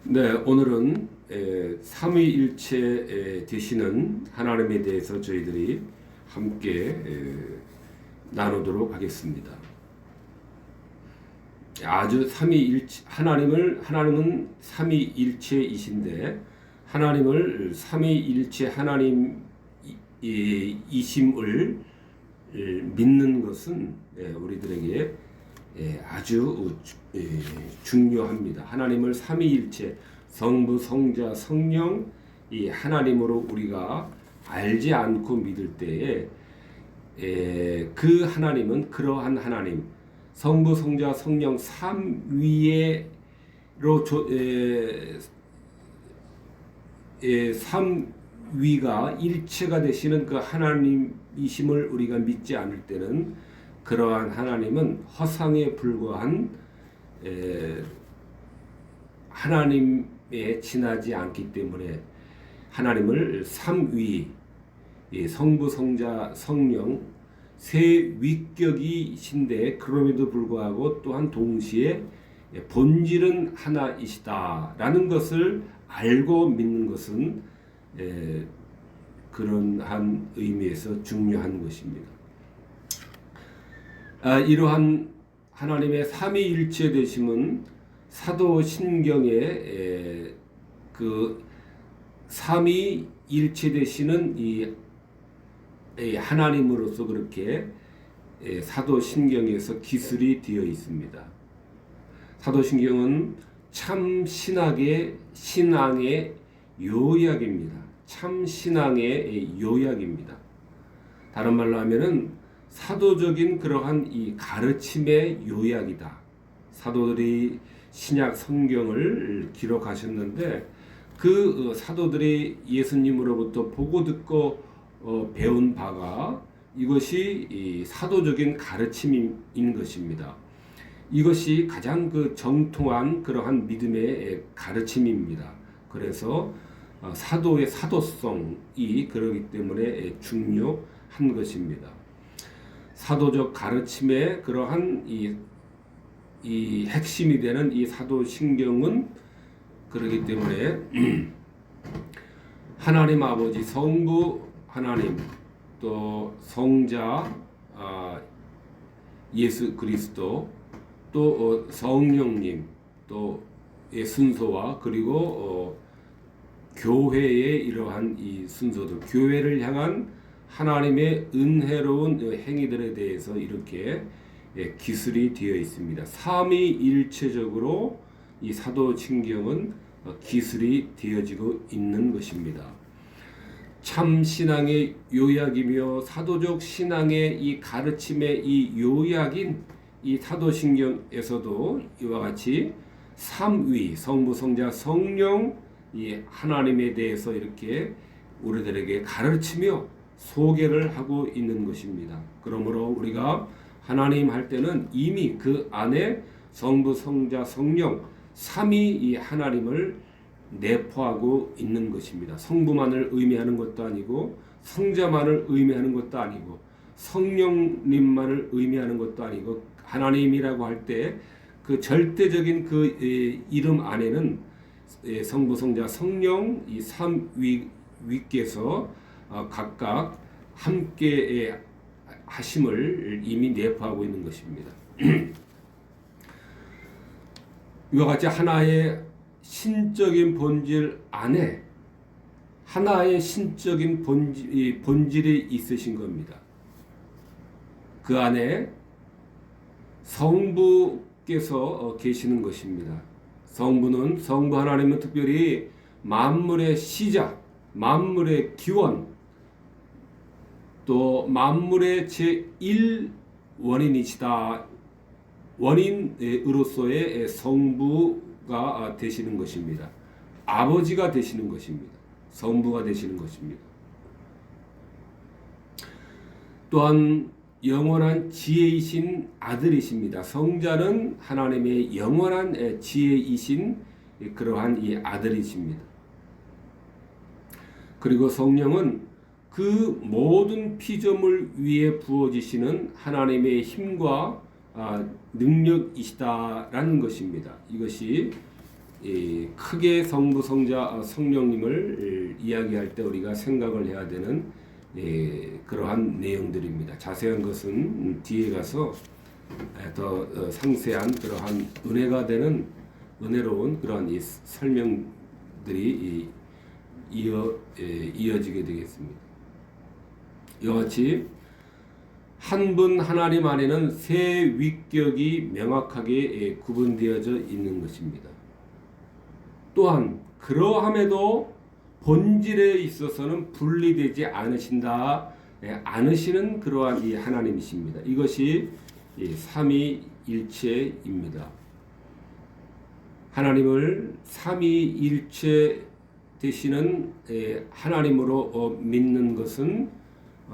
네, 오늘은 삼위일체 되시는 하나님에 대해서 저희들이 함께 나누도록 하겠습니다. 아주 삼위일체 하나님은 삼위일체이신데 하나님을 삼위일체 하나님이심을 믿는 것은 우리들에게 아주 중요합니다. 하나님을 삼위일체 성부, 성자, 성령 이 하나님으로 우리가 알지 않고 믿을 때에 그 하나님은 그러한 하나님 성부, 성자, 성령 삼위로 삼위가 일체가 되시는 그 하나님이심을 우리가 믿지 않을 때는 그러한 하나님은 허상에 불과한 하나님에 지나지 않기 때문에 하나님을 삼위 성부, 성자, 성령 세 위격이신데 그럼에도 불구하고 또한 동시에 본질은 하나이시다라는 것을 알고 믿는 것은 그런 한 의미에서 중요한 것입니다. 이러한 하나님의 삼위일체 되심은 사도신경에 그 삼위일체 되시는 이 하나님으로서 그렇게 사도신경에서 기술이 되어 있습니다. 사도신경은 참 신앙의 요약입니다. 참 신앙의 요약입니다. 다른 말로 하면은 사도적인 그러한 이 가르침의 요약이다. 사도들이 신약 성경을 기록하셨는데 그 사도들이 예수님으로부터 보고 듣고 배운 바가 이것이 이 사도적인 가르침인 것입니다. 이것이 가장 그 정통한 그러한 믿음의 가르침입니다. 그래서 사도의 사도성이 그러기 때문에 중요한 것입니다. 사도적 가르침의 그러한 이 핵심이 되는 이 사도신경은 그러기 때문에 하나님 아버지 성부 하나님 또 성자 예수 그리스도 또 성령님 또 순서와 그리고 교회의 이러한 이 순서들 교회를 향한 하나님의 은혜로운 행위들에 대해서 이렇게 기술이 되어 있습니다. 삼위일체적으로 이 사도신경은 기술이 되어지고 있는 것입니다. 참 신앙의 요약이며 사도적 신앙의 이 가르침의 이 요약인 이 사도신경에서도 이와 같이 삼위 성부, 성자, 성령 이 하나님에 대해서 이렇게 우리들에게 가르치며 소개를 하고 있는 것입니다. 그러므로 우리가 하나님 할 때는 이미 그 안에 성부, 성자, 성령 삼위 이 하나님을 내포하고 있는 것입니다. 성부만을 의미하는 것도 아니고 성자만을 의미하는 것도 아니고 성령님만을 의미하는 것도 아니고 하나님이라고 할 때 그 절대적인 그 이름 안에는 성부, 성자, 성령 이 삼위께서 각각 함께 하심을 이미 내포하고 있는 것입니다. 이와 같이 하나의 신적인 본질 안에 하나의 신적인 본질이 있으신 겁니다. 그 안에 성부께서 계시는 것입니다. 성부 하나님은 특별히 만물의 시작, 만물의 기원, 또 만물의 제1원인이시다. 원인으로서의 성부가 되시는 것입니다. 아버지가 되시는 것입니다. 성부가 되시는 것입니다. 또한 영원한 지혜이신 아들이십니다. 성자는 하나님의 영원한 지혜이신 그러한 이 아들이십니다. 그리고 성령은 그 모든 피조물 위에 부어지시는 하나님의 힘과 능력이시다라는 것입니다. 이것이 크게 성부, 성자, 성령님을 이야기할 때 우리가 생각을 해야 되는 그러한 내용들입니다. 자세한 것은 뒤에 가서 더 상세한 그러한 은혜가 되는 은혜로운 그러한 이 설명들이 이어지게 되겠습니다. 이와 같이 한 분 하나님 안에는 세 위격이 명확하게 구분되어져 있는 것입니다. 또한 그러함에도 본질에 있어서는 분리되지 않으시는 그러한 이 하나님이십니다. 이것이 삼위일체입니다. 하나님을 삼위일체 되시는 하나님으로 믿는 것은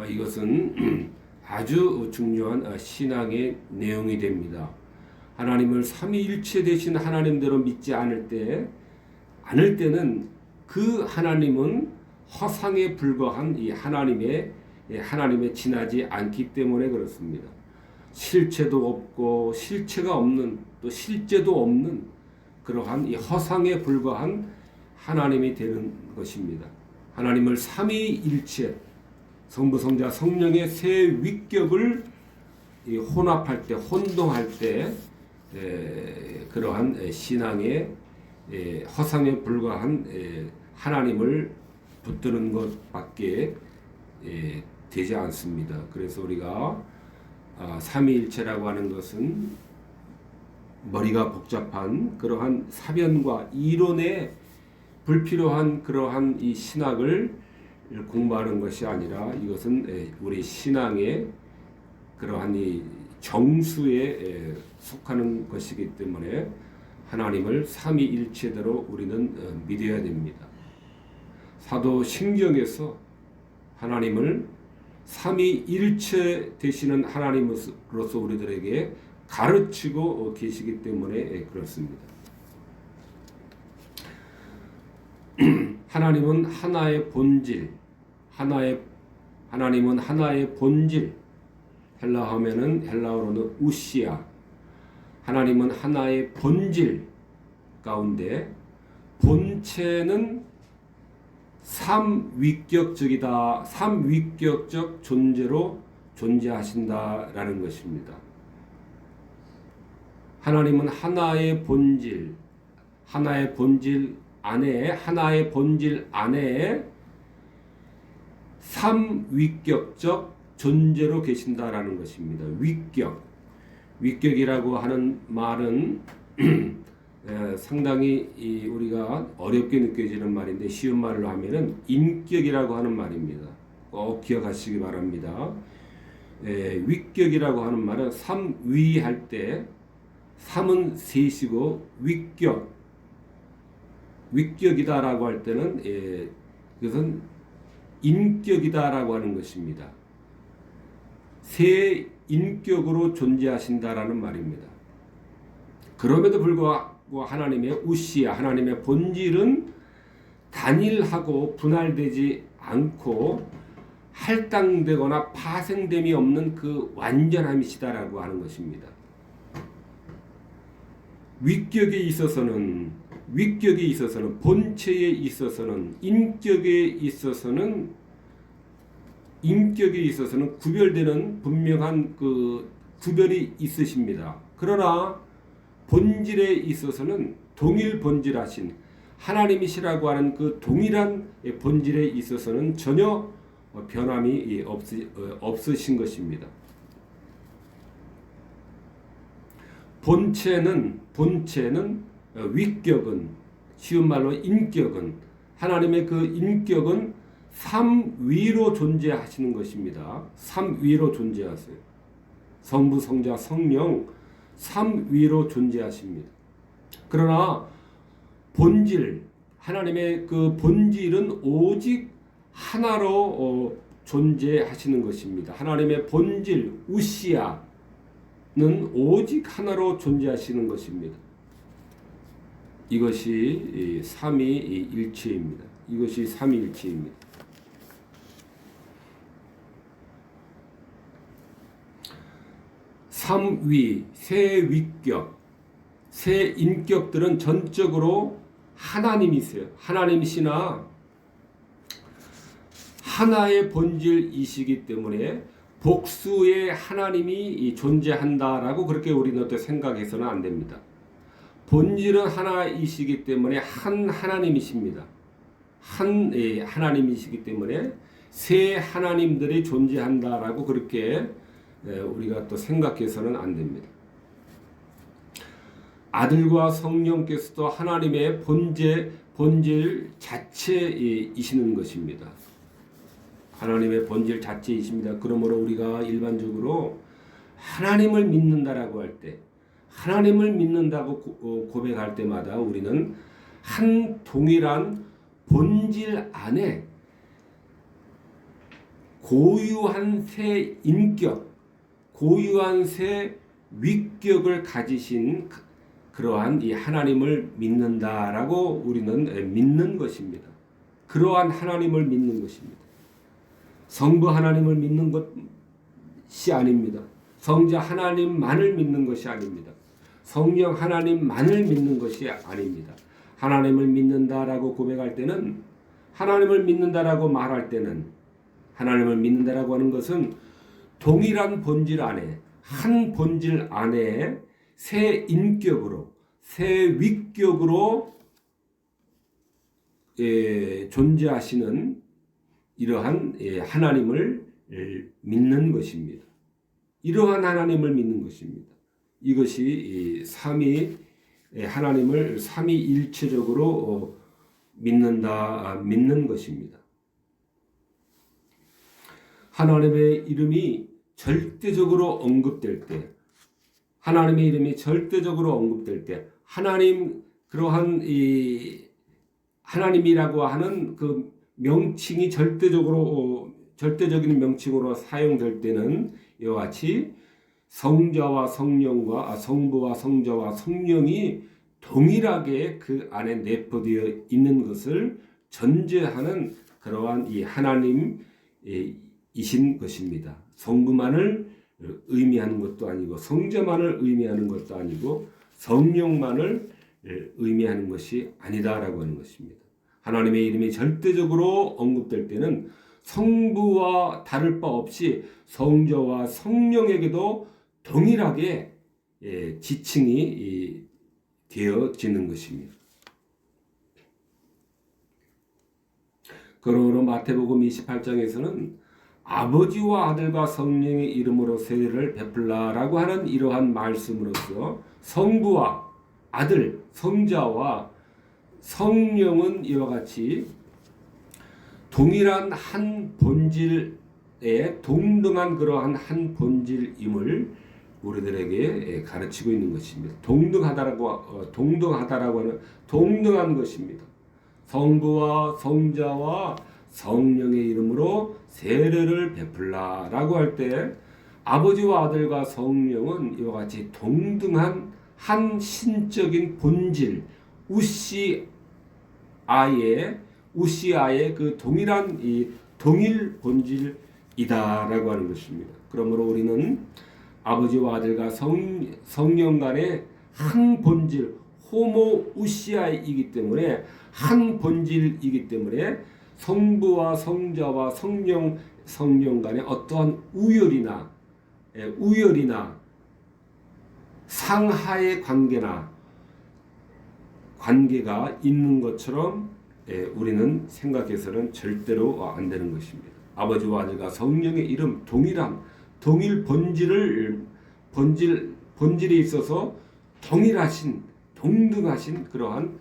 이것은 아주 중요한 신앙의 내용이 됩니다. 하나님을 삼위일체 되신 하나님대로 믿지 않을 때는 그 하나님은 허상에 불과한 이 하나님에 지나지 않기 때문에 그렇습니다. 실체도 없고 실체가 없는 또 실제도 없는 그러한 이 허상에 불과한 하나님이 되는 것입니다. 하나님을 삼위일체 성부, 성자, 성령의 세 위격을 혼합할 때, 혼동할 때 그러한 신앙의 허상에 불과한 하나님을 붙드는 것밖에 되지 않습니다. 그래서 우리가 삼위일체라고 하는 것은 머리가 복잡한 그러한 사변과 이론에 불필요한 그러한 이 신학을 공부하는 것이 아니라 이것은 우리 신앙의 그러한 이 정수에 속하는 것이기 때문에 하나님을 삼위일체대로 우리는 믿어야 됩니다. 사도신경에서 하나님을 삼위일체 되시는 하나님으로서 우리들에게 가르치고 계시기 때문에 그렇습니다. 하나님은 하나의 본질, 하나님은 하나의 본질, 헬라어로는 우시아. 하나님은 하나의 본질 가운데 본체는 삼위격적이다, 삼위격적 존재로 존재하신다라는 것입니다. 하나님은 하나의 본질 안에 삼위격적 존재로 계신다라는 것입니다. 위격이라고 하는 말은 상당히 우리가 어렵게 느껴지는 말인데 쉬운 말로 하면은 인격이라고 하는 말입니다. 꼭 기억하시기 바랍니다. 위격이라고 하는 말은 삼위할 때 삼은 셋이고 위격이다라고 할 때는 그것은 인격이다라고 하는 것입니다. 세 인격으로 존재하신다라는 말입니다. 그럼에도 불구하고 하나님의 우시아, 하나님의 본질은 단일하고 분할되지 않고 할당되거나 파생됨이 없는 그 완전함이시다라고 하는 것입니다. 위격에 있어서는 본체에 있어서는 인격에 있어서는 구별되는 분명한 그 구별이 있으십니다. 그러나 본질에 있어서는 동일 본질하신 하나님이시라고 하는 그 동일한 본질에 있어서는 전혀 변함이 없으신 것입니다. 본체는 위격은 쉬운 말로 인격은 하나님의 그 인격은 삼위로 존재하시는 것입니다. 삼위로 존재하세요. 성부, 성자, 성령 삼위로 존재하십니다. 그러나 하나님의 그 본질은 오직 하나로 존재하시는 것입니다. 하나님의 본질 우시아는 오직 하나로 존재하시는 것입니다. 이것이 삼위일체입니다. 삼위, 세 위격, 세 인격들은 전적으로 하나님이세요. 하나님이시나 하나의 본질이시기 때문에 복수의 하나님이 존재한다라고 그렇게 우리는 또 생각해서는 안 됩니다. 본질은 하나이시기 때문에 한 하나님이십니다. 한 하나님이시기 때문에 세 하나님들이 존재한다라고 그렇게 우리가 또 생각해서는 안 됩니다. 아들과 성령께서도 하나님의 본질 자체이시는 것입니다. 하나님의 본질 자체이십니다. 그러므로 우리가 일반적으로 하나님을 믿는다라고 할 때, 하나님을 믿는다고 고백할 때마다 우리는 한 동일한 본질 안에 고유한 새 인격, 고유한 새 위격을 가지신 그러한 이 하나님을 믿는다라고 우리는 믿는 것입니다. 그러한 하나님을 믿는 것입니다. 성부 하나님을 믿는 것이 아닙니다. 성자 하나님만을 믿는 것이 아닙니다. 성령 하나님만을 믿는 것이 아닙니다. 하나님을 믿는다라고 고백할 때는, 하나님을 믿는다라고 말할 때는, 하나님을 믿는다라고 하는 것은 동일한 본질 안에, 한 본질 안에 새 인격으로, 새 위격으로 존재하시는 이러한 하나님을 믿는 것입니다. 이러한 하나님을 믿는 것입니다. 이것이 삼위 하나님을 삼위일체적으로 믿는 것입니다. 하나님의 이름이 절대적으로 언급될 때, 하나님의 이름이 절대적으로 언급될 때, 그러한 이 하나님이라고 하는 그 명칭이 절대적인 명칭으로 사용될 때는 이와 같이 성자와 성령과 성부와 성자와 성령이 동일하게 그 안에 내포되어 있는 것을 전제하는 그러한 이 하나님이신 것입니다. 성부만을 의미하는 것도 아니고 성자만을 의미하는 것도 아니고 성령만을 의미하는 것이 아니다라고 하는 것입니다. 하나님의 이름이 절대적으로 언급될 때는 성부와 다를 바 없이 성자와 성령에게도 동일하게 지칭이 되어지는 것입니다. 그러므로 마태복음 28장에서는 아버지와 아들과 성령의 이름으로 세례를 베풀라라고 하는 이러한 말씀으로써 성부와 아들, 성자와 성령은 이와 같이 동일한 한 본질에 동등한 그러한 한 본질임을 우리들에게 가르치고 있는 것입니다. 동등하다라고 하는 동등한 것입니다. 성부와 성자와 성령의 이름으로 세례를 베풀라라고 할 때 아버지와 아들과 성령은 이와 같이 동등한 한 신적인 본질, 우시아의 그 동일한 이 동일 본질이다라고 하는 것입니다. 그러므로 우리는 아버지와 아들과 성령 간의 한 본질, 호모 우시아이기 때문에 한 본질이기 때문에 성부와 성자와 성령 간의 어떠한 우열이나 상하의 관계가 있는 것처럼 우리는 생각해서는 절대로 안 되는 것입니다. 아버지와 아들과 성령의 이름 동일 본질에 있어서 동등하신 그러한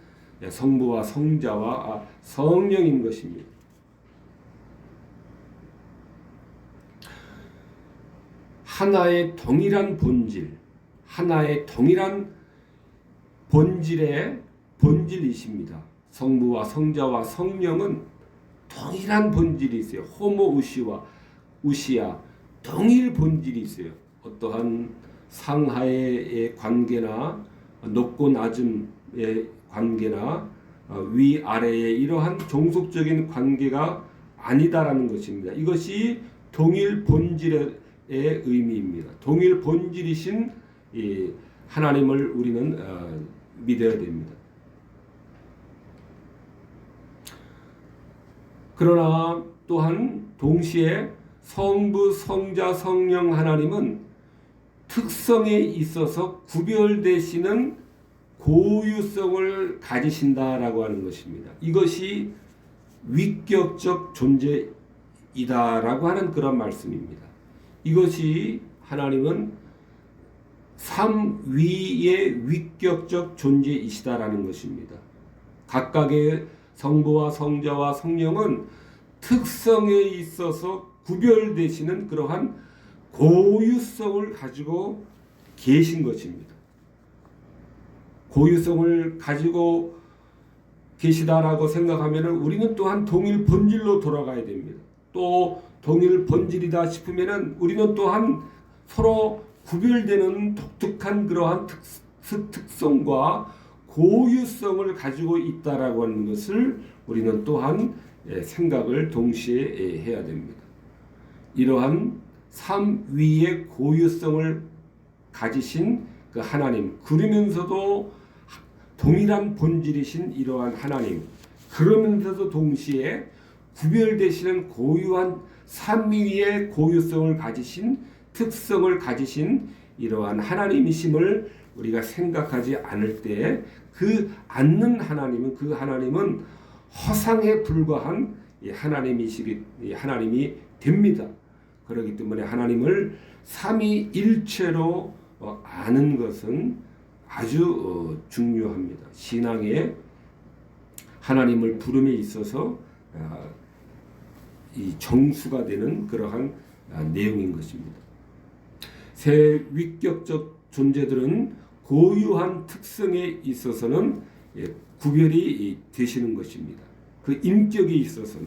성부와 성자와 성령인 것입니다. 하나의 동일한 본질의 본질이십니다. 성부와 성자와 성령은 동일한 본질이 있어요. 호모 우시아 동일 본질이 있어요. 어떠한 상하의 관계나 높고 낮음의 관계나 위아래의 이러한 종속적인 관계가 아니다라는 것입니다. 이것이 동일 본질의 의미입니다. 동일 본질이신 이 하나님을 우리는 믿어야 됩니다. 그러나 또한 동시에 성부, 성자, 성령 하나님은 특성에 있어서 구별되시는 고유성을 가지신다라고 하는 것입니다. 이것이 위격적 존재이다라고 하는 그런 말씀입니다. 이것이 하나님은 삼위의 위격적 존재이시다라는 것입니다. 각각의 성부와 성자와 성령은 특성에 있어서 구별되시는 그러한 고유성을 가지고 계신 것입니다. 고유성을 가지고 계시다라고 생각하면 우리는 또한 동일 본질로 돌아가야 됩니다. 또 동일 본질이다 싶으면 우리는 또한 서로 구별되는 독특한 그러한 특성과 고유성을 가지고 있다라고 하는 것을 우리는 또한 생각을 동시에 해야 됩니다. 이러한 삼위의 고유성을 가지신 그 하나님, 그러면서도 동일한 본질이신 이러한 하나님, 그러면서도 동시에 구별되시는 고유한 삼위의 고유성을 가지신 특성을 가지신 이러한 하나님이심을 우리가 생각하지 않을 때 그 않는 하나님은 그 하나님은 허상에 불과한 하나님이 됩니다. 그렇기 때문에 하나님을 삼위일체로 아는 것은 아주 중요합니다. 신앙에 하나님을 부름에 있어서 이 정수가 되는 그러한 내용인 것입니다. 새 위격적 존재들은 고유한 특성에 있어서는 구별이 되시는 것입니다. 그 인격에 있어서는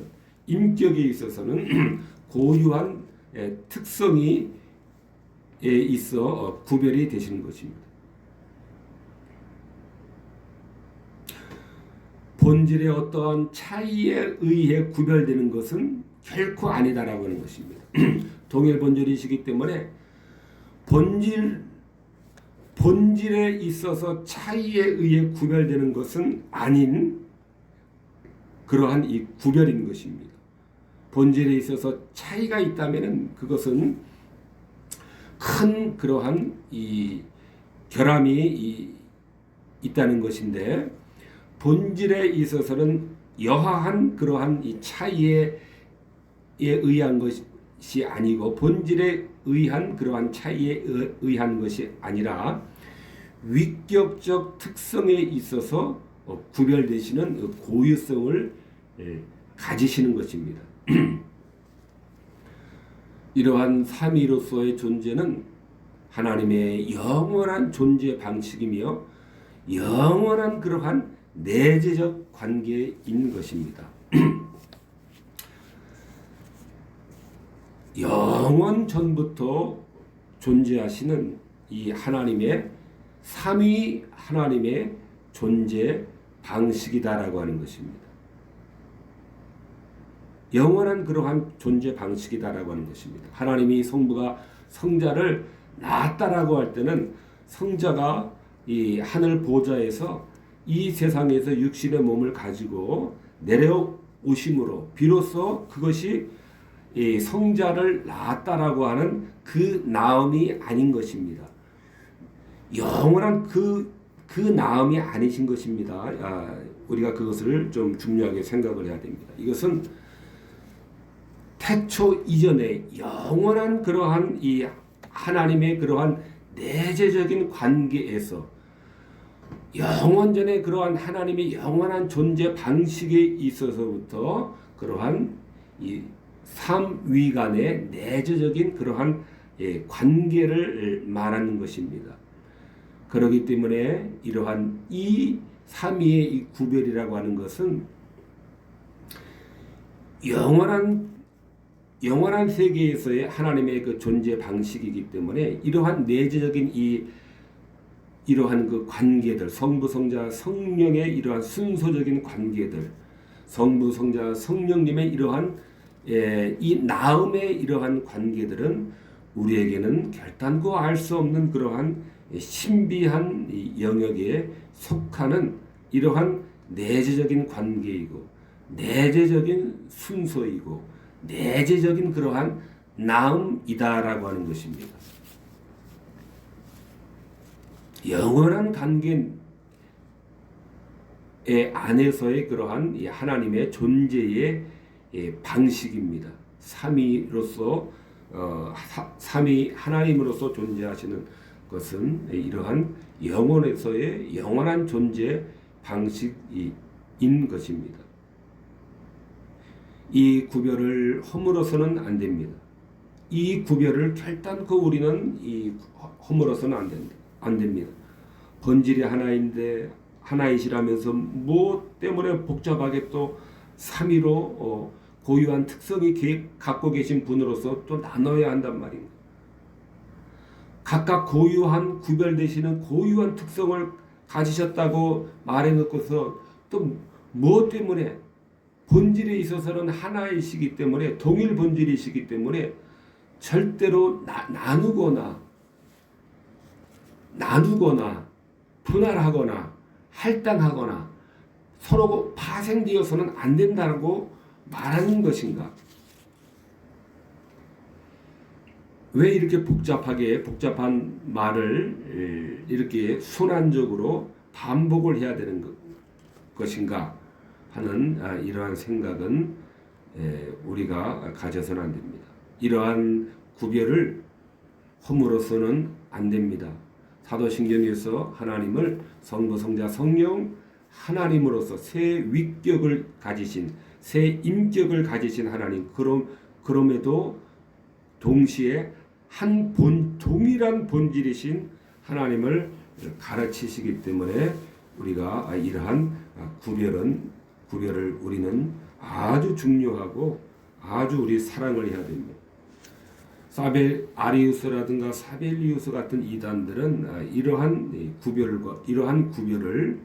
고유한 특성이 있어 구별이 되시는 것입니다. 본질의 어떠한 차이에 의해 구별되는 것은 결코 아니다라고 하는 것입니다. 동일 본질이시기 때문에 본질에 있어서 차이에 의해 구별되는 것은 아닌 그러한 이 구별인 것입니다. 본질에 있어서 차이가 있다면 그것은 큰 그러한 이 결함이 있다는 것인데, 본질에 있어서는 여하한 그러한 이 차이에 의한 것이 아니고, 본질에 의한 그러한 차이에 의한 것이 아니라 위격적 특성에 있어서 구별되시는 고유성을 가지시는 것입니다. 이러한 삼위로서의 존재는 하나님의 영원한 존재 방식이며 영원한 그러한 내재적 관계인 것입니다. 영원 전부터 존재하시는 이 하나님의 삼위 하나님의 존재 방식이다라고 하는 것입니다. 영원한 그러한 존재 방식이다라고 하는 것입니다. 하나님이 성부가 성자를 낳았다라고 할 때는 성자가 이 하늘 보좌에서 이 세상에서 육신의 몸을 가지고 내려오심으로 비로소 그것이 이 성자를 낳았다라고 하는 그 나음이 아닌 것입니다. 영원한 그 나음이 아니신 것입니다. 우리가 그것을 좀 중요하게 생각을 해야 됩니다. 이것은 태초 이전에 영원한 그러한 이 하나님의 그러한 내재적인 관계에서 영원전에 그러한 하나님의 영원한 존재 방식에 있어서부터 그러한 이 삼위 간의 내재적인 그러한 관계를 말하는 것입니다. 그렇기 때문에 이러한 이 삼위의 이 구별이라고 하는 것은 영원한 세계에서의 하나님의 그 존재 방식이기 때문에 이러한 내재적인 이러한 그 관계들, 성부, 성자, 성령의 이러한 순서적인 관계들, 성부, 성자, 성령님의 이러한 이 나음의 이러한 관계들은 우리에게는 결단코 알 수 없는 그러한 신비한 영역에 속하는 이러한 내재적인 관계이고, 내재적인 순서이고 내재적인 그러한 나음이다라고 하는 것입니다. 영원한 관계 안에서의 그러한 하나님의 존재의 방식입니다. 삼위로서 삼위 하나님으로서 존재하시는 것은 이러한 영원에서의 영원한 존재 방식인 것입니다. 이 구별을 허물어서는 안 됩니다. 이 구별을 결단코 우리는 허물어서는 안 됩니다. 본질이 하나이시라면서 무엇 때문에 복잡하게 또 삼위로 고유한 특성이 갖고 계신 분으로서 또 나눠야 한단 말입니다. 각각 고유한 구별되시는 고유한 특성을 가지셨다고 말해놓고서 또 무엇 때문에 본질에 있어서는 하나이시기 때문에 동일 본질이시기 때문에 절대로 나누거나 분할하거나 할당하거나 서로 파생되어서는 안 된다고 말하는 것인가? 왜 이렇게 복잡한 말을 이렇게 순환적으로 반복을 해야 되는 것인가 하는 이러한 생각은 우리가 가져서는 안 됩니다. 이러한 구별을 허물어서는 안 됩니다. 사도신경에서 하나님을 성부, 성자, 성령 하나님으로서 새 위격을 가지신 새 인격을 가지신 하나님 그럼에도 동시에 동일한 본질이신 하나님을 가르치시기 때문에 우리가 이러한 구별을 우리는 아주 중요하고 아주 우리 사랑을 해야 됩니다. 아리우스라든가 사벨리우스 같은 이단들은 이러한 구별을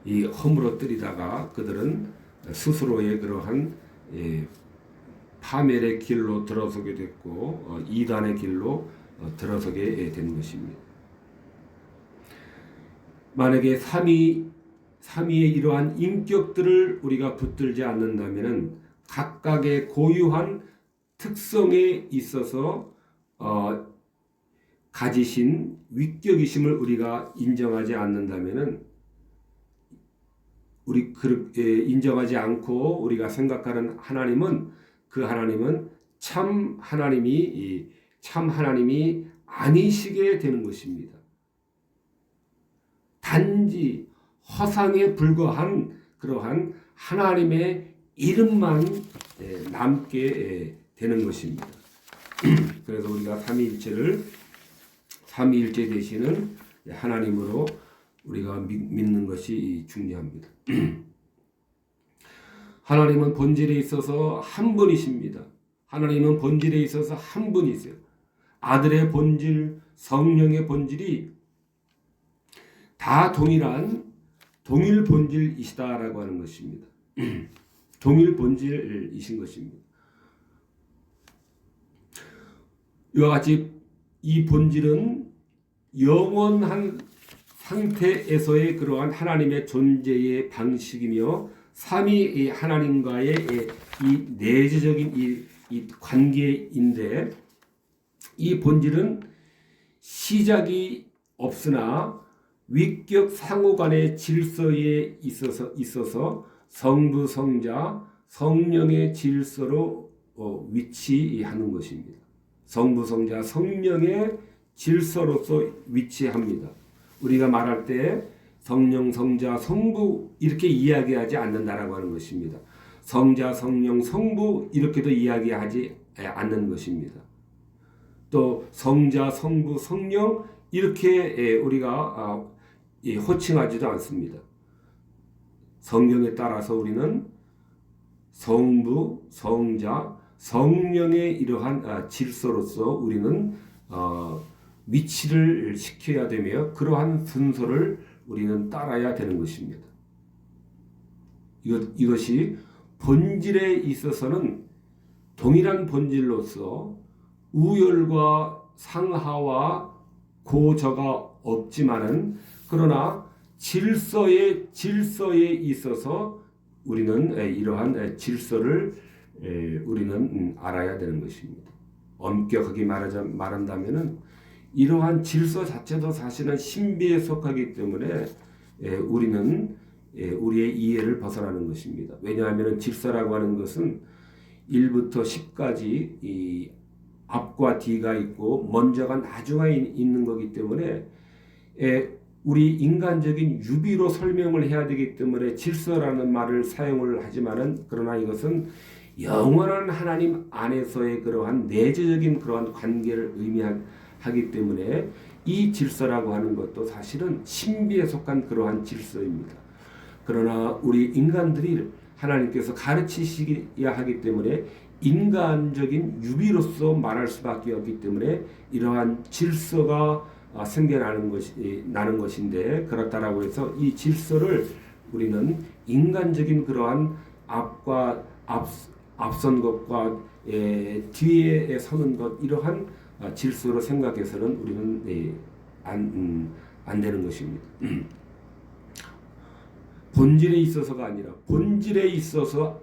허물어뜨리다가 그들은 스스로의 그러한 파멸의 길로 들어서게 됐고 이단의 길로 들어서게 된 것입니다. 만약에 삼위의 이러한 인격들을 우리가 붙들지 않는다면은 각각의 고유한 특성에 있어서 가지신 위격이심을 우리가 인정하지 않는다면은 인정하지 않고 우리가 생각하는 하나님은 그 하나님은 참 하나님이 아니시게 되는 것입니다. 단지 허상에 불과한 그러한 하나님의 이름만 남게 되는 것입니다. 그래서 우리가 삼위일체 되시는 하나님으로 우리가 믿는 것이 중요합니다. 하나님은 본질에 있어서 한 분이십니다. 하나님은 본질에 있어서 한 분이세요. 아들의 본질, 성령의 본질이 다 동일 본질이시다라고 하는 것입니다. 동일 본질이신 것입니다. 이와 같이 이 본질은 영원한 상태에서의 그러한 하나님의 존재의 방식이며 삼위 하나님과의 이 내재적인 이 관계인데 이 본질은 시작이 없으나 위격 상호간의 질서에 있어서 성부, 성자, 성령의 질서로 위치하는 것입니다. 성부, 성자, 성령의 질서로서 위치합니다. 우리가 말할 때 성령, 성자, 성부 이렇게 이야기하지 않는다라고 하는 것입니다. 성자, 성령, 성부 이렇게도 이야기하지 않는 것입니다. 또 성자, 성부, 성령 이렇게 우리가 호칭하지도 않습니다. 성경에 따라서 우리는 성부, 성자, 성령의 이러한 질서로서 우리는 위치를 시켜야 되며 그러한 순서를 우리는 따라야 되는 것입니다. 이것이 본질에 있어서는 동일한 본질로서 우열과 상하와 고저가 없지만은 그러나 질서에 있어서 우리는 이러한 질서를 우리는 알아야 되는 것입니다. 엄격하게 말한다면은 이러한 질서 자체도 사실은 신비에 속하기 때문에 우리는 우리의 이해를 벗어나는 것입니다. 왜냐하면 질서라고 하는 것은 1부터 10까지 이 앞과 뒤가 있고 먼저가 나중에 있는 거기 때문에 우리 인간적인 유비로 설명을 해야 되기 때문에 질서라는 말을 사용을 하지만은 그러나 이것은 영원한 하나님 안에서의 그러한 내재적인 그러한 관계를 의미하기 때문에 이 질서라고 하는 것도 사실은 신비에 속한 그러한 질서입니다. 그러나 우리 인간들이 하나님께서 가르치시야 하기 때문에 인간적인 유비로서 말할 수밖에 없기 때문에 이러한 질서가 생겨나는 것인데 그렇다라고 해서 이 질서를 우리는 인간적인 그러한 앞선 것과 뒤에 서는 것 이러한 질서로 생각해서는 우리는 안 되는 것입니다. 본질에 있어서가 아니라 본질에 있어서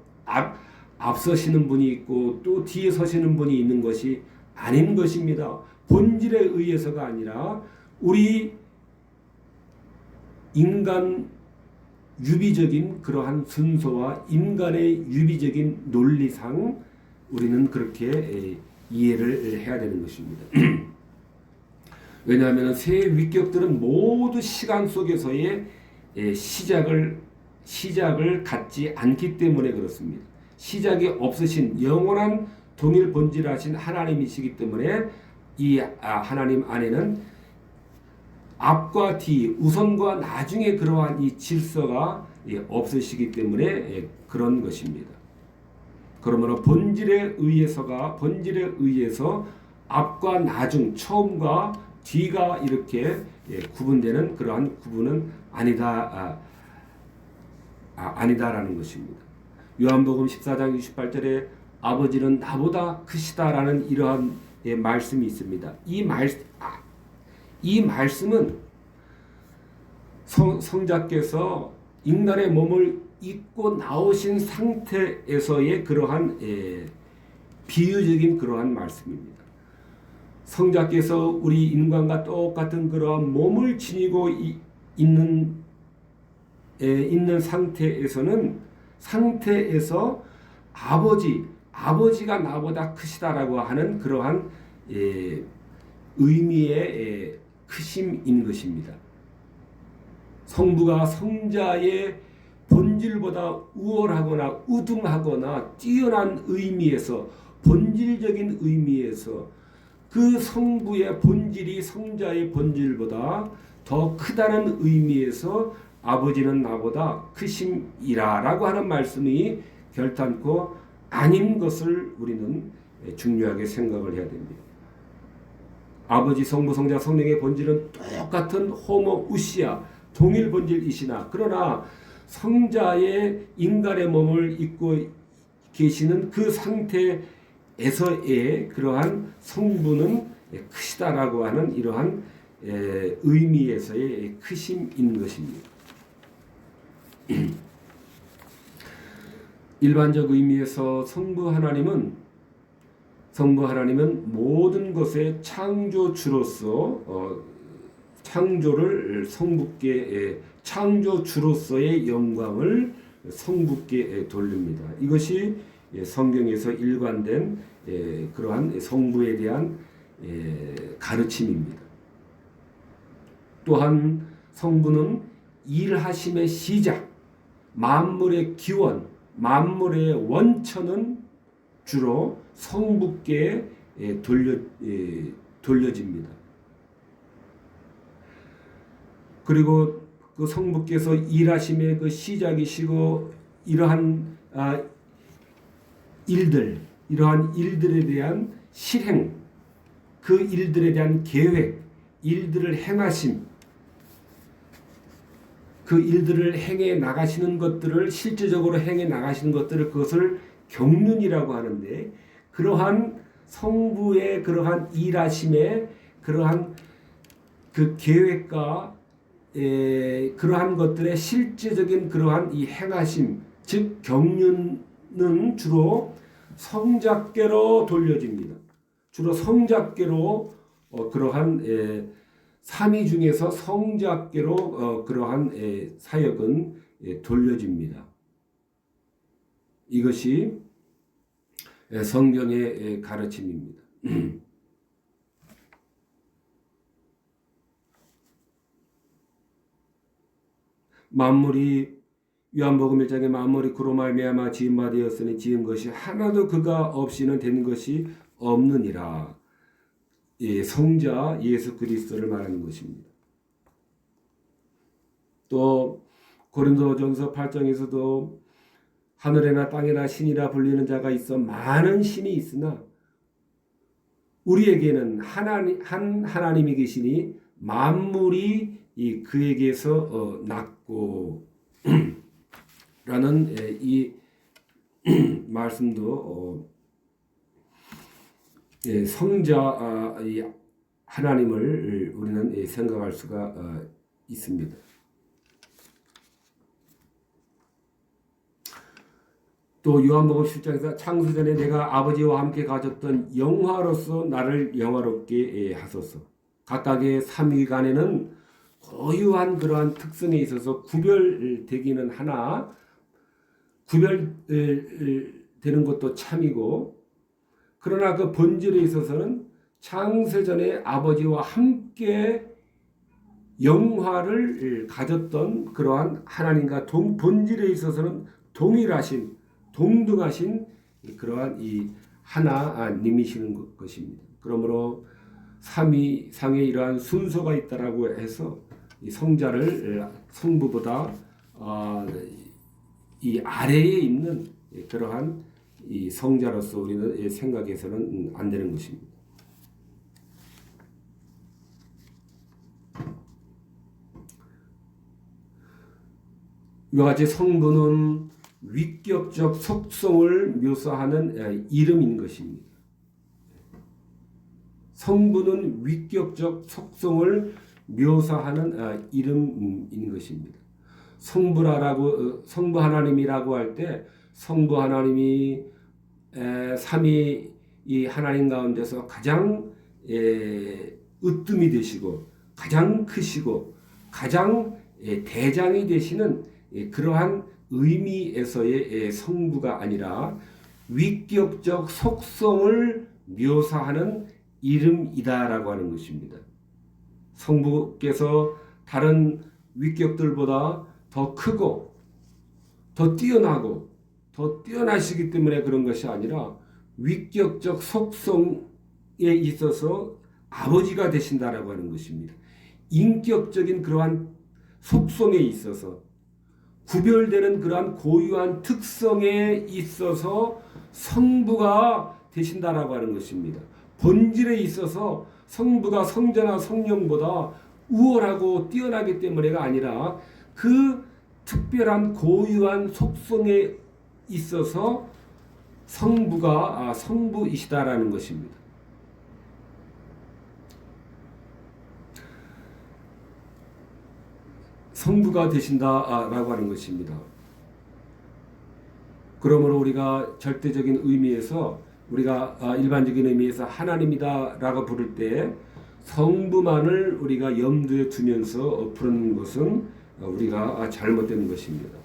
앞서시는 분이 있고 또 뒤에 서시는 분이 있는 것이 아닌 것입니다. 본질에 의해서가 아니라 우리 인간 유비적인 그러한 순서와 인간의 유비적인 논리상 우리는 그렇게 이해를 해야 되는 것입니다. 왜냐하면 새 위격들은 모두 시간 속에서의 시작을 갖지 않기 때문에 그렇습니다. 시작이 없으신 영원한 동일 본질하신 하나님이시기 때문에 이 하나님 안에는 앞과 뒤, 우선과 나중에 그러한 이 질서가 없으시기 때문에 그런 것입니다. 그러므로 본질에 의해서 앞과 나중, 처음과 뒤가 이렇게 구분되는 그러한 구분은 아니다라는 것입니다. 요한복음 14장 28절에 아버지는 나보다 크시다라는 이러한 말씀이 있습니다. 이 말씀은 성자께서 인간의 몸을 입고 나오신 상태에서의 그러한 비유적인 그러한 말씀입니다. 성자께서 우리 인간과 똑같은 그러한 몸을 지니고 있는 상태에서 아버지가 나보다 크시다라고 하는 그러한 의미의 크심인 것입니다. 성부가 성자의 본질보다 우월하거나 우등하거나 뛰어난 의미에서 본질적인 의미에서 그 성부의 본질이 성자의 본질보다 더 크다는 의미에서 아버지는 나보다 크심이라라고 하는 말씀이 결단코 아닌 것을 우리는 중요하게 생각을 해야 됩니다. 아버지, 성부, 성자, 성령의 본질은 똑같은 호모우시아 동일 본질이시나 그러나 성자의 인간의 몸을 입고 계시는 그 상태에서의 그러한 성부는 크시다라고 하는 이러한 의미에서의 크심인 것입니다. 일반적 의미에서 성부 하나님은 모든 것의 창조주로서 창조를 성부께 창조주로서의 영광을 성부께 돌립니다. 이것이 성경에서 일관된 그러한 성부에 대한 가르침입니다. 또한 성부는 일하심의 시작, 만물의 기원, 만물의 원천은 주로 성부께 돌려집니다. 그리고 그 성부께서 일하심의 그 시작이시고 이러한 일들에 대한 실행, 그 일들에 대한 계획, 일들을 행하심, 그 일들을 행해 나가시는 것들을 실제적으로 행해 나가시는 것들을 그것을 경륜이라고 하는데 그러한 성부의 그러한 일하심의 그러한 그 계획과 그러한 것들의 실제적인 그러한 이 행하심 즉 경륜은 주로 성작계로 돌려집니다. 주로 성작계로 그러한 삼위 중에서 성작계로 그러한 사역은 돌려집니다. 이것이 성경의 가르침입니다. 만물이 요한복음 1장에 만물이 그로 말미암아 지은 바 되었으니 지은 것이 하나도 그가 없이는 된 것이 없느니라. 성자 예수 그리스도를 말하는 것입니다. 또 고린도전서 8장에서도 하늘에나 땅에나 신이라 불리는 자가 있어 많은 신이 있으나 우리에게는 한 하나님이 계시니 만물이 그에게서 났고 라는 이 말씀도 성자 하나님을 우리는 생각할 수가 있습니다. 또 요한복음 10장에서 창세전에 내가 아버지와 함께 가졌던 영화로서 나를 영화롭게 하소서. 각각의 삼위간에는 고유한 그러한 특성에 있어서 구별되기는 하나 구별되는 것도 참이고, 그러나 그 본질에 있어서는 창세전에 아버지와 함께 영화를 가졌던 그러한 하나님과 본질에 있어서는 동등하신 그러한 이 하나님이시는 것입니다. 그러므로 삼위상에 이러한 순서가 있다라고 해서 이 성자를 성부보다 이 아래에 있는 그러한 이 성자로서 우리는 생각해서는 안 되는 것입니다. 이와 같이 성부는 위격적 속성을 묘사하는 이름인 것입니다. 성부는 위격적 속성을 묘사하는 이름인 것입니다. 성부 하나님이라고 할 때 성부 하나님이 삼위 이 하나님 가운데서 가장 으뜸이 되시고 가장 크시고 가장 대장이 되시는 그러한 의미에서의 성부가 아니라 위격적 속성을 묘사하는 이름이다라고 하는 것입니다. 성부께서 다른 위격들보다 더 크고 더 뛰어나고 더 뛰어나시기 때문에 그런 것이 아니라 위격적 속성에 있어서 아버지가 되신다라고 하는 것입니다. 인격적인 그러한 속성에 있어서 구별되는 그러한 고유한 특성에 있어서 성부가 되신다라고 하는 것입니다. 본질에 있어서 성부가 성자나 성령보다 우월하고 뛰어나기 때문에가 아니라 그 특별한 고유한 속성에 있어서 성부가 성부이시다라는 것입니다. 성부가 되신다라고 하는 것입니다. 그러므로 우리가 절대적인 의미에서 우리가 일반적인 의미에서 하나님이다라고 부를 때 성부만을 우리가 염두에 두면서 부르는 것은 우리가 잘못된 것입니다.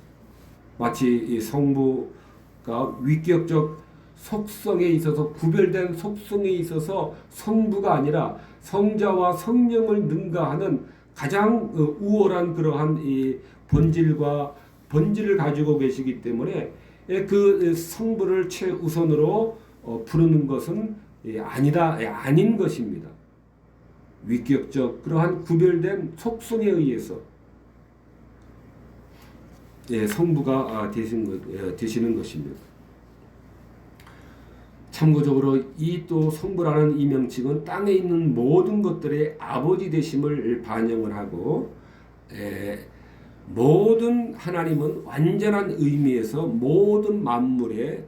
마치 이 성부가 위격적 속성에 있어서 구별된 속성에 있어서 성부가 아니라 성자와 성령을 능가하는 가장 우월한 그러한 이 본질을 가지고 계시기 때문에 그 성부를 최우선으로 부르는 것은 아닌 것입니다. 위격적 그러한 구별된 속성에 의해서 성부가 되시는 것입니다. 참고적으로 이 또 성부라는 이 명칭은 땅에 있는 모든 것들의 아버지 되심을 반영을 하고 모든 하나님은 완전한 의미에서 모든 만물의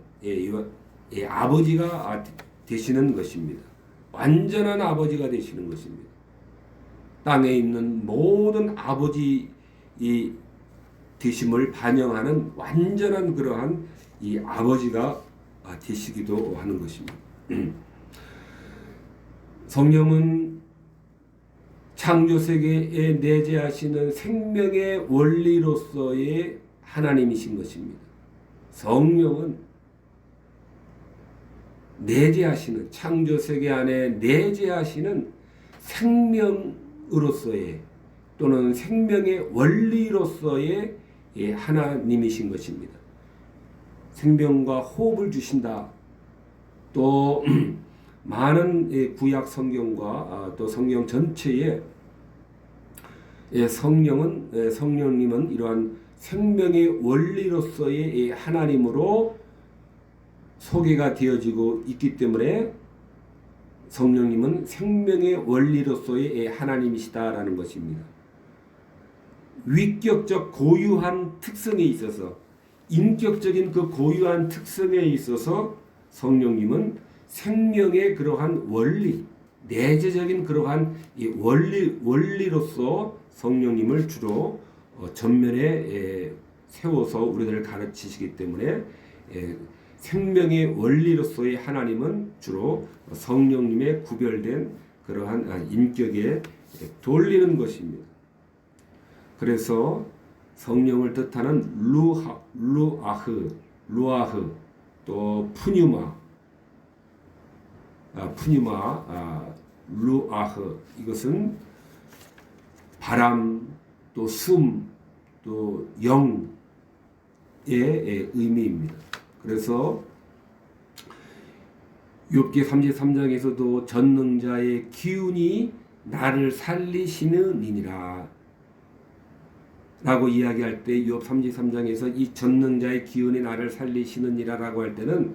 아버지가 되시는 것입니다. 완전한 아버지가 되시는 것입니다. 땅에 있는 모든 아버지 되심을 반영하는 완전한 그러한 이 아버지가 되시기도 하는 것입니다. 성령은 창조세계에 내재하시는 생명의 원리로서의 하나님이신 것입니다. 성령은 내재하시는, 창조세계 안에 내재하시는 생명으로서의 또는 생명의 원리로서의 하나님이신 것입니다. 생명과 호흡을 주신다. 또 많은 구약 성경과 또 성경 전체에 성령님은 이러한 생명의 원리로서의 하나님으로 소개가 되어지고 있기 때문에 성령님은 생명의 원리로서의 하나님이시다라는 것입니다. 위격적 고유한 특성에 있어서, 인격적인 그 고유한 특성에 있어서 성령님은 생명의 그러한 원리, 내재적인 그러한 이 원리로서 성령님을 주로 전면에 세워서 우리들을 가르치시기 때문에 생명의 원리로서의 하나님은 주로 성령님의 구별된 그러한 인격에 돌리는 것입니다. 그래서 성령을 뜻하는 루아흐, 또 푸뉴마, 루아흐, 이것은 바람, 또 숨, 또 영의 의미입니다. 그래서 욥기 33장에서도 전능자의 기운이 나를 살리시느니라 라고 이야기할 때, 욥 33장에서 이 전능자의 기운이 나를 살리시느니라 라고 할 때는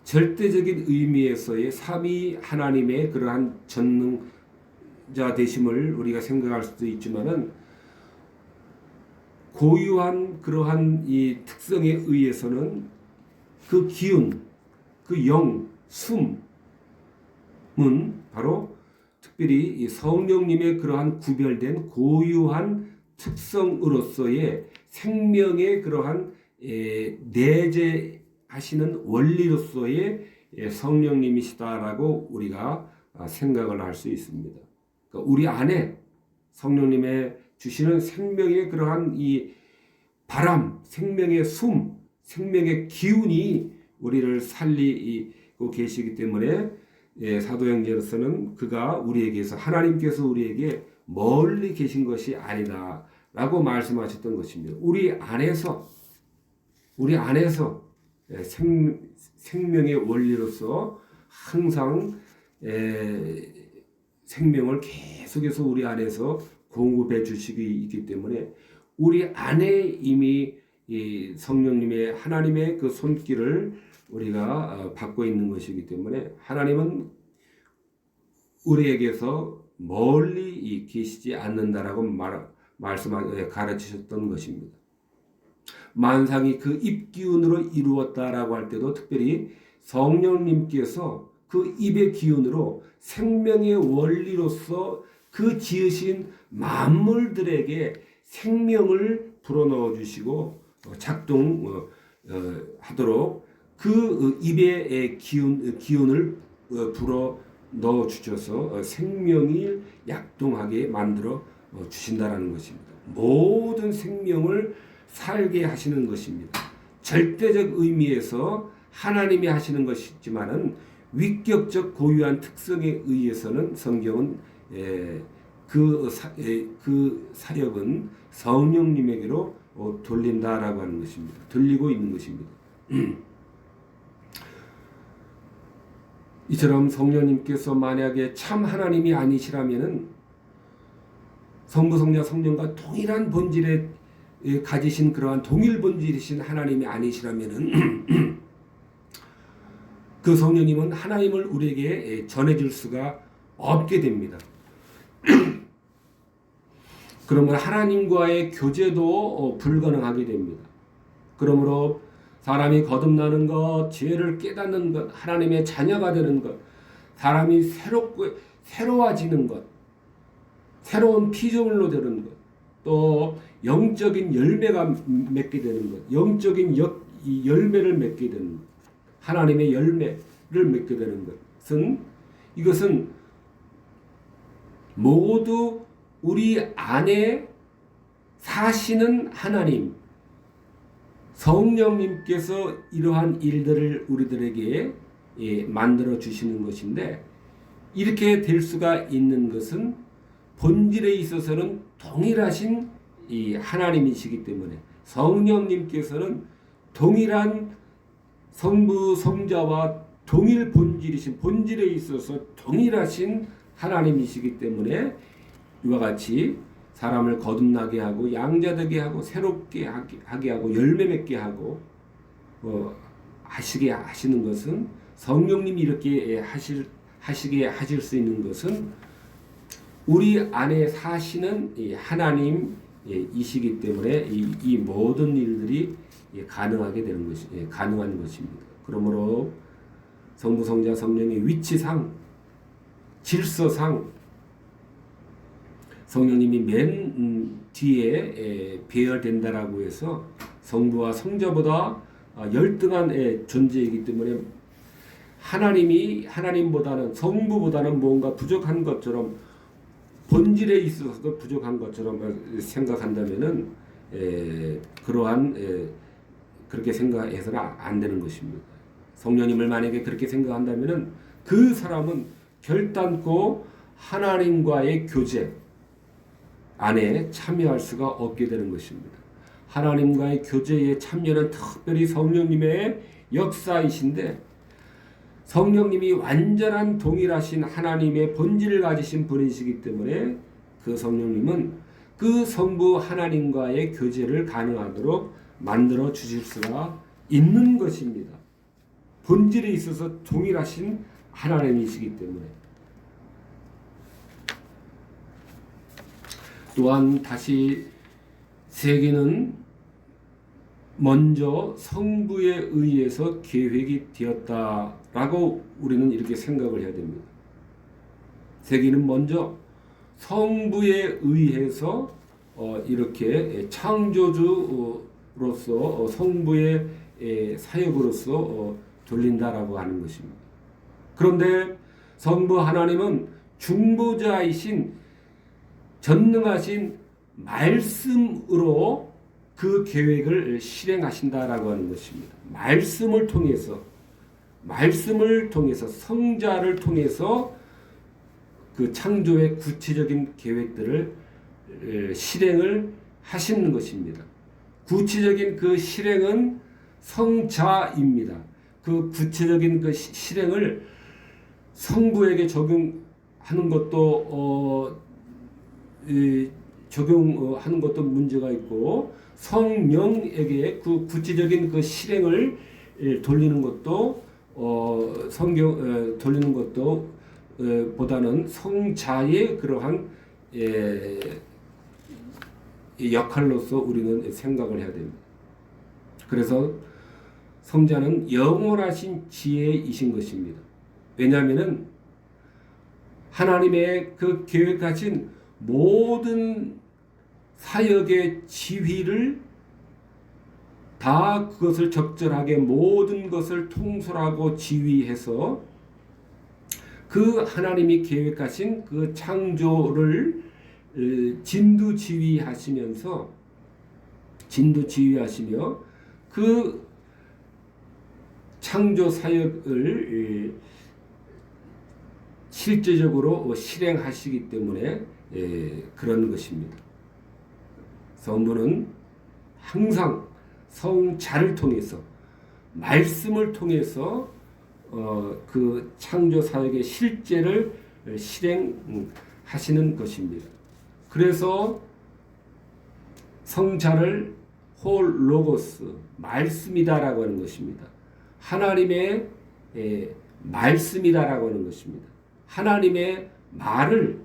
절대적인 의미에서의 삼위 하나님의 그러한 전능자 되심을 우리가 생각할 수도 있지만은, 고유한 그러한 이 특성에 의해서는 그 기운, 그 영, 숨은 바로 특별히 이 성령님의 그러한 구별된 고유한 특성으로서의 생명의 그러한 내재하시는 원리로서의 성령님이시다라고 우리가 생각을 할 수 있습니다. 그러니까 우리 안에 성령님의 주시는 생명의 그러한 이 바람, 생명의 숨, 생명의 기운이 우리를 살리고 계시기 때문에 사도행전에서는 그가 우리에게서, 하나님께서 우리에게 멀리 계신 것이 아니다 라고 말씀하셨던 것입니다. 우리 안에서 생명의 원리로서 항상 생명을 계속해서 우리 안에서 공급해 주시기 있기 때문에 우리 안에 이미 이 성령님의, 하나님의 그 손길을 우리가 받고 있는 것이기 때문에 하나님은 우리에게서 멀리 계시지 않는다라고 가르치셨던 것입니다. 만상이 그 입기운으로 이루었다라고 할 때도 특별히 성령님께서 그 입의 기운으로 생명의 원리로서 그 지으신 만물들에게 생명을 불어넣어 주시고 작동하도록 그 입의 기운을 불어 넣어 주셔서 생명이 약동하게 만들어 주신다라는 것입니다. 모든 생명을 살게 하시는 것입니다. 절대적 의미에서 하나님이 하시는 것이지만은 위격적 고유한 특성에 의해서는 성경은 그 사역은 성령님에게로 돌린다라고 하는 것입니다. 돌리고 있는 것입니다. 이처럼 성령님께서 만약에 참 하나님이 아니시라면은 성부, 성자, 성령과 동일한 본질에 가지신 그러한 동일 본질이신 하나님이 아니시라면은 그 성령님은 하나님을 우리에게 전해줄 수가 없게 됩니다. 그러면 하나님과의 교제도 불가능하게 됩니다. 그러므로 사람이 거듭나는 것, 지혜를 깨닫는 것, 하나님의 자녀가 되는 것, 사람이 새로워지는 것, 새로운 피조물로 되는 것, 또 영적인 열매가 맺게 되는 것, 영적인 이 열매를 맺게 되는 것, 하나님의 열매를 맺게 되는 것은 이것은 모두 우리 안에 사시는 하나님, 성령님께서 이러한 일들을 우리들에게 만들어 주시는 것인데, 이렇게 될 수가 있는 것은 본질에 있어서는 동일하신 이 하나님이시기 때문에, 성령님께서는 동일한 성부 성자와 동일 본질이신, 본질에 있어서 동일하신 하나님이시기 때문에 이와 같이 사람을 거듭나게 하고 양자되게 하고 새롭게 하게 하고 열매 맺게 하고 하시게 하시는 것은, 성령님이 이렇게 하시게 하실 수 있는 것은 우리 안에 사시는 이 하나님이시기 때문에 이 모든 일들이 가능하게 되는 것이 가능한 것입니다. 그러므로 성부 성자 성령의 위치상, 질서상 성령님이 맨 뒤에 배열된다라고 해서 성부와 성자보다 열등한 존재이기 때문에 하나님보다는, 성부보다는 뭔가 부족한 것처럼, 본질에 있어서도 부족한 것처럼 생각한다면은 그렇게 생각해서는 안 되는 것입니다. 성령님을 만약에 그렇게 생각한다면은 그 사람은 결단코 하나님과의 교제 안에 참여할 수가 없게 되는 것입니다. 하나님과의 교제에 참여는 특별히 성령님의 역사이신데, 성령님이 완전한 동일하신 하나님의 본질을 가지신 분이시기 때문에 그 성령님은 그 성부 하나님과의 교제를 가능하도록 만들어 주실 수가 있는 것입니다. 본질에 있어서 동일하신 하나님이시기 때문에. 또한 다시 세계는 먼저 성부에 의해서 계획이 되었다라고 우리는 이렇게 생각을 해야 됩니다. 세계는 먼저 성부에 의해서 이렇게 창조주로서 성부의 사역으로서 돌린다라고 하는 것입니다. 그런데 성부 하나님은 중보자이신 전능하신 말씀으로 그 계획을 실행하신다라고 하는 것입니다. 말씀을 통해서 성자를 통해서 그 창조의 구체적인 계획들을 실행을 하시는 것입니다. 구체적인 그 실행은 성자입니다. 그 구체적인 그 실행을 성부에게 적용하는 것도 적용하는 것도 문제가 있고, 성령에게 그 구체적인 그 실행을 돌리는 것도 돌리는 것도 보다는 성자의 그러한 역할로서 우리는 생각을 해야 됩니다. 그래서 성자는 영원하신 지혜이신 것입니다. 왜냐하면은 하나님의 그 계획하신 모든 사역의 지휘를 다 그것을 적절하게 모든 것을 통솔하고 지휘해서 그 하나님이 계획하신 그 창조를 진두지휘하시며 그 창조 사역을 실제적으로 실행하시기 때문에 그런 것입니다. 성부는 항상 성자를 통해서, 말씀을 통해서 그 창조 사역의 실제를 실행하시는 것입니다. 그래서 성자를 홀 로고스, 말씀이다라고 하는 것입니다. 하나님의 말씀이다라고 하는 것입니다. 하나님의 말을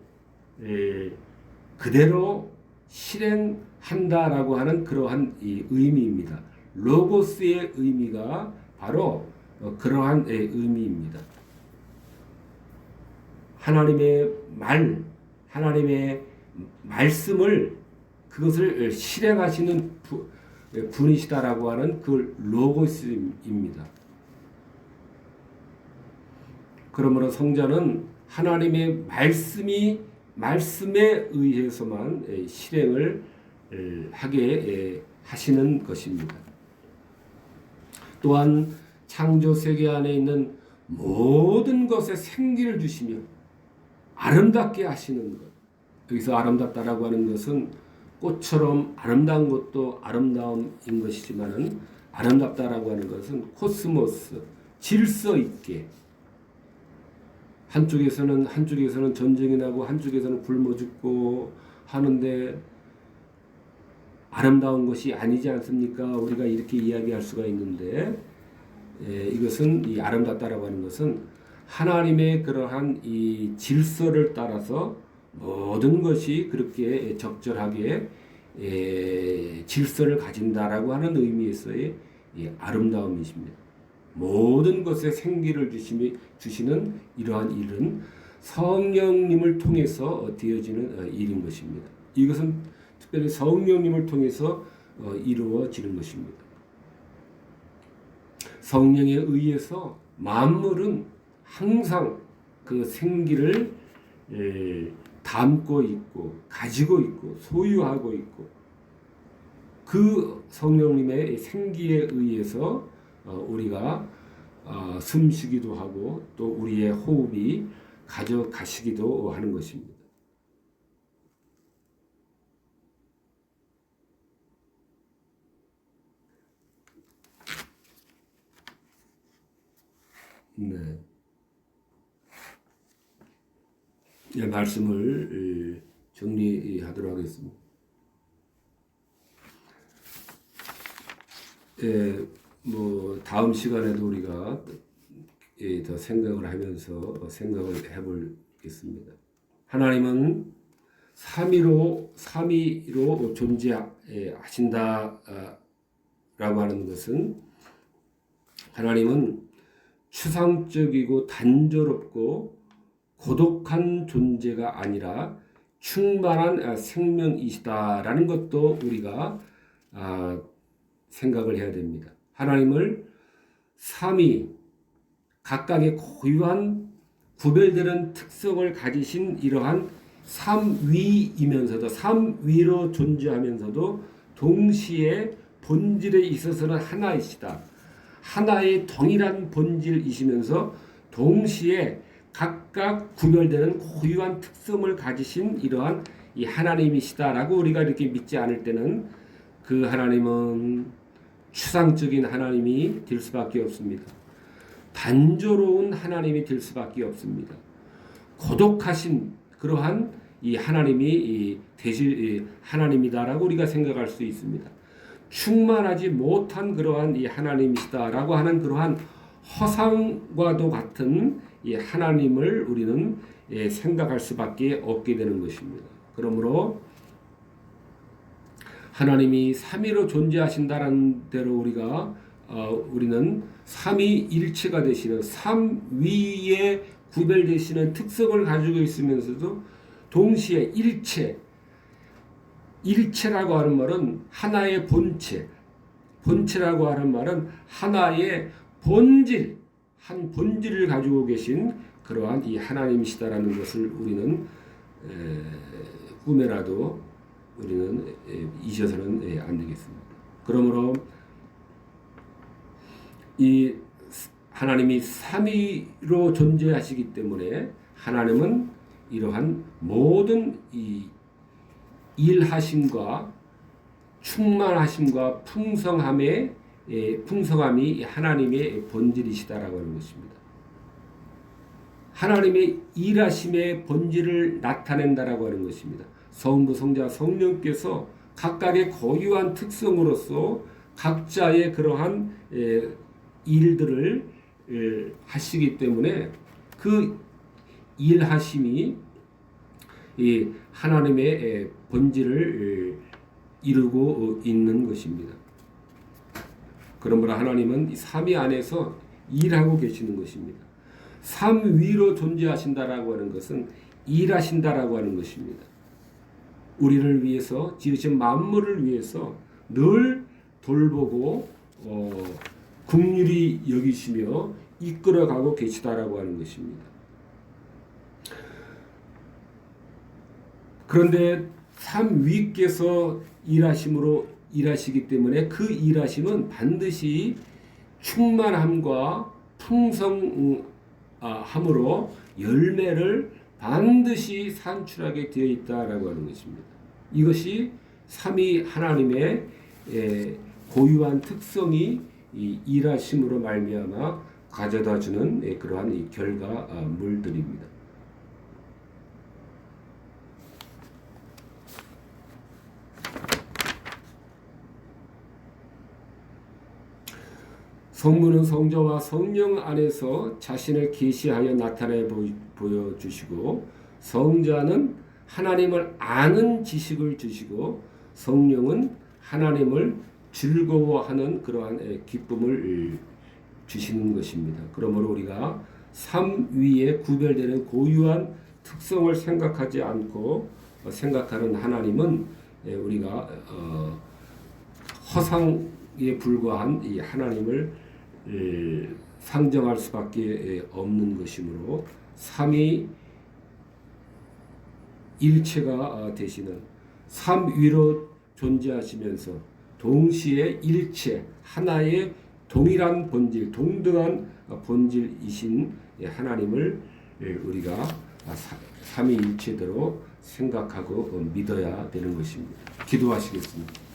그대로 실행한다라고 하는 그러한 이 의미입니다. 로고스의 의미가 바로 그러한 의미입니다. 하나님의 말씀을 그것을 실행하시는 분이시다라고 하는 그 로고스입니다. 그러므로 성자는 하나님의 말씀에 의해서만 실행을 하게 하시는 것입니다. 또한 창조 세계 안에 있는 모든 것에 생기를 주시며 아름답게 하시는 것. 여기서 아름답다라고 하는 것은 꽃처럼 아름다운 것도 아름다움인 것이지만은 아름답다라고 하는 것은 코스모스, 질서 있게 한쪽에서는 전쟁이 나고 한쪽에서는 굶어 죽고 하는데 아름다운 것이 아니지 않습니까? 우리가 이렇게 이야기할 수가 있는데 이것은 이 아름답다라고 하는 것은 하나님의 그러한 이 질서를 따라서 모든 것이 그렇게 적절하게 질서를 가진다라고 하는 의미에서의 아름다움이십니다. 모든 것에 생기를 주시는 이러한 일은 성령님을 통해서 되어지는 일인 것입니다. 이것은 특별히 성령님을 통해서 이루어지는 것입니다. 성령에 의해서 만물은 항상 그 생기를 담고 있고 가지고 있고 소유하고 있고 그 성령님의 생기에 의해서 우리가 숨쉬기도 하고 또 우리의 호흡이 가져가시기도 하는 것입니다. 네. 말씀을 정리하도록 하겠습니다. 다음 시간에도 우리가 더 생각을 하면서 생각을 해보겠습니다. 하나님은 삼위로 존재하신다라고 하는 것은 하나님은 추상적이고 단조롭고 고독한 존재가 아니라 충만한 생명이시다라는 것도 우리가 생각을 해야 됩니다. 하나님을 삼위 각각의 고유한 구별되는 특성을 가지신 이러한 삼위이면서도 삼위로 존재하면서도 동시에 본질에 있어서는 하나이시다. 하나의 동일한 본질이시면서 동시에 각각 구별되는 고유한 특성을 가지신 이러한 이 하나님이시다라고 우리가 이렇게 믿지 않을 때는 그 하나님은 추상적인 하나님이 될 수밖에 없습니다. 단조로운 하나님이 될 수밖에 없습니다. 고독하신 그러한 이 하나님이 되실 하나님이다라고 우리가 생각할 수 있습니다. 충만하지 못한 그러한 이 하나님이시다라고 하는 그러한 허상과도 같은 이 하나님을 우리는 생각할 수밖에 없게 되는 것입니다. 그러므로 하나님이 삼위로 존재하신다는 대로 우리는 삼위일체가 되시는 삼위에 구별되시는 특성을 가지고 있으면서도 동시에 일체라고 하는 말은 하나의 본체라고 하는 말은 하나의 본질, 한 본질을 가지고 계신 그러한 이 하나님이시다라는 것을 우리는 꿈에라도 우리는 잊어서는 안 되겠습니다. 그러므로 이 하나님이 삼위로 존재하시기 때문에 하나님은 이러한 모든 이 일하심과 충만하심과 풍성함이 하나님의 본질이시다라고 하는 것입니다. 하나님의 일하심의 본질을 나타낸다라고 하는 것입니다. 성부, 성자, 성령께서 각각의 고유한 특성으로서 각자의 그러한 일들을 하시기 때문에 그 일하심이 이 하나님의 본질을 이루고 있는 것입니다. 그러므로 하나님은 삼위 안에서 일하고 계시는 것입니다. 삼위로 존재하신다라고 하는 것은 일하신다라고 하는 것입니다. 우리를 위해서 지으신 만물을 위해서 늘 돌보고 긍휼히 여기시며 이끌어가고 계시다라고 하는 것입니다. 그런데 참 위께서 일하시기 때문에 그 일하심은 반드시 충만함과 풍성함으로 열매를 반드시 산출하게 되어 있다라고 하는 것입니다. 이것이 삼위 하나님의 고유한 특성이 이 일하심으로 말미암아 가져다주는 그러한 이 결과물들입니다. 성부는 성자와 성령 안에서 자신을 계시하여 나타내 보여주시고, 성자는 하나님을 아는 지식을 주시고, 성령은 하나님을 즐거워하는 그러한 기쁨을 주시는 것입니다. 그러므로 우리가 삼위에 구별되는 고유한 특성을 생각하지 않고 생각하는 하나님은 우리가 허상에 불과한 이 하나님을 상정할 수밖에 없는 것이므로 삼위일체가 되시는 삼위로 존재하시면서 동시에 일체 하나의 동일한 본질, 동등한 본질이신 하나님을 우리가 삼위일체대로 생각하고 믿어야 되는 것입니다. 기도하시겠습니다.